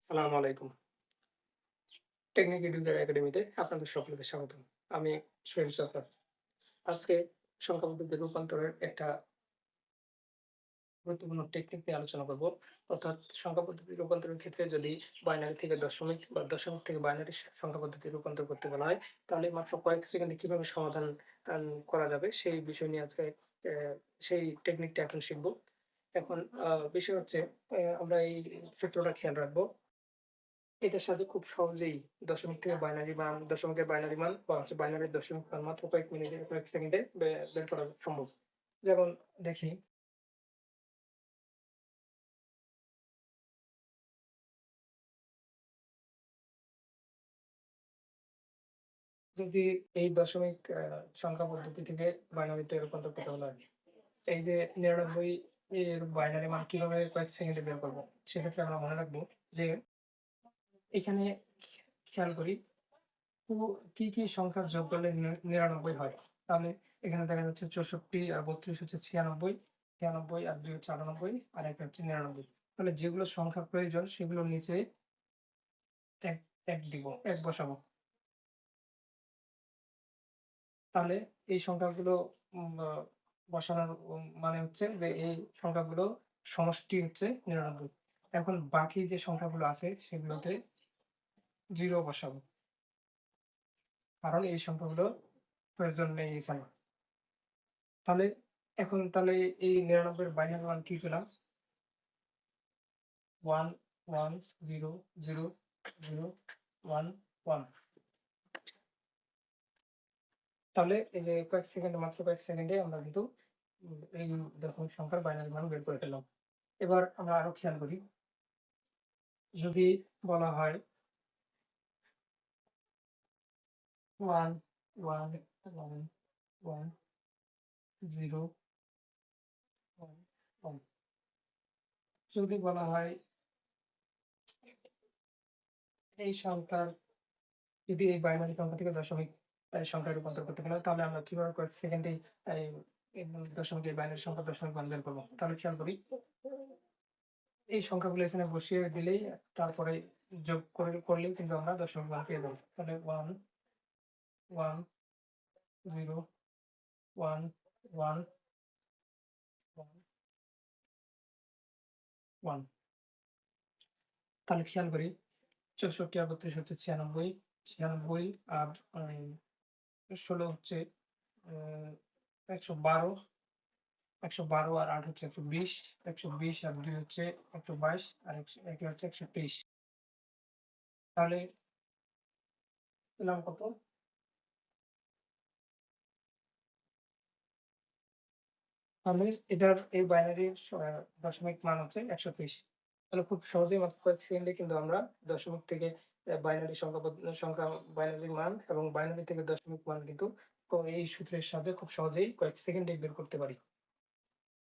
সালামু আলাইকুম। Technique educator একাডেমিতে আপনাদের সকলকে স্বাগতম। আমি সোহেল সরকার। আজকে সংখ্যা পদ্ধতির রূপান্তরের একটা গুরুত্বপূর্ণ টেকনিক নিয়ে আলোচনা করব। অর্থাৎ সংখ্যা পদ্ধতির রূপান্তরের ক্ষেত্রে যদি বাইনারি থেকে দশমিক বা দশমিক থেকে বাইনারি সংখ্যা পদ্ধতির রূপান্তর করতে বলা হয়, তাহলে মাত্র কয়েক সেকেন্ডে কিভাবে সমাধান করা যাবে সেই বিষয় নিয়ে আজকে সেই টেকনিকটা এখন শিখব। এখন বিষয় হচ্ছে আমরা এই সূত্রটা খেয়াল রাখবো। এটার সাথে খুব সহজেই দশমিক থেকে বাইনারি মান, দশমিকের বাইনারি মান বা বাইনারির দশমিক মান মাত্র কয়েক মিনিটে, কয়েক সেকেন্ডে বের করা সম্ভব। যেমন দেখি, যদি এই দশমিক সংখ্যা পদ্ধতি থেকে বাইনারিতে রূপান্তর করতে বলা হয়। এই যে ৯৯ এর বাইনারি মান কিভাবে কয়েক সেকেন্ডে বের করব? সেক্ষেত্রে আমরা মনে রাখবো যে এখানে খেয়াল করি কি সংখ্যা যোগ করলে ৯৯ হয়? তাহলে এখানে দেখা যাচ্ছে ৬৪ আর ৩২ হচ্ছে ৯৬, ৯৬ আর ২ হচ্ছে ৯৮ আর ১ হচ্ছে ৯৯। তাহলে যেগুলো সংখ্যা প্রয়োজন সেগুলোর নিচে ১, ১ দিব, ১ বসাবো। তাহলে এই সংখ্যাগুলো উম আ বসানোর মানে হচ্ছে যে এই সংখ্যাগুলো সমষ্টি হচ্ছে ৯৯। এখন বাকি যে সংখ্যাগুলো আছে সেগুলোতে 0 বসাবো। কারণ এই সংখ্যাগুলোর প্রয়োজন নেই এখানে। তাহলে তাহলে এই ৯৯ এর বাইনারি মান কি পেলাম? 1, 1, 0, 0, 0, 1, 1। তাহলে এই যে মাত্র কয়েক সেকেন্ডে আমরা কিন্তু এই দশমিক সংখ্যার বাইনারি মান বের করে ফেললাম। এবার আমরা আরো খেয়াল করি। যদি বলা হয় 1, 1, 1, 1, 0, 1, 1। যদি বলা হয় এই সংখ্যার যদি এই বাইনারি সংখ্যা থেকে দশমিক সংখ্যায় রূপান্তর করতে গেলে তাহলে আমরা কিভাবে কয়েক সেকেন্ডেই এই এই দশমিকের বাইনারি সংখ্যা দশমিক মান বের করব। তাহলে খেয়াল করি। এই সংখ্যাগুলো এখানে বসিয়ে দিলেই তারপরে যোগ করলেই কিন্তু আমরা দশমিক মান পেয়ে যাবো। তাহলে 1, 1, 0, 1, 1, 1, 1। তাহলে খেয়াল করি ৬৪ আর ৩২ হচ্ছে ৯৬, ৯৬ আর ১৬ হচ্ছে আ ১১২, ১১২ আর ৮ হচ্ছে ১২০, ১২০ আর ২ হচ্ছে ১২২ আর ১ হচ্ছে ১২৩। তাহলে পেলাম কত? তাহলে এটার এই বাইনারির দশমিক মান হচ্ছে ১২০। তাহলে খুব সহজেই মাত্র কয়েক সেকেন্ডে কিন্তু আমরা দশমিক থেকে বাইনারি সংখ্যা বাইনারি মান এবং বাইনারি থেকে দশমিক মান কিন্তু এই সূত্রের সাহায্যে খুব সহজেই কয়েক সেকেন্ডেই বের করতে পারি।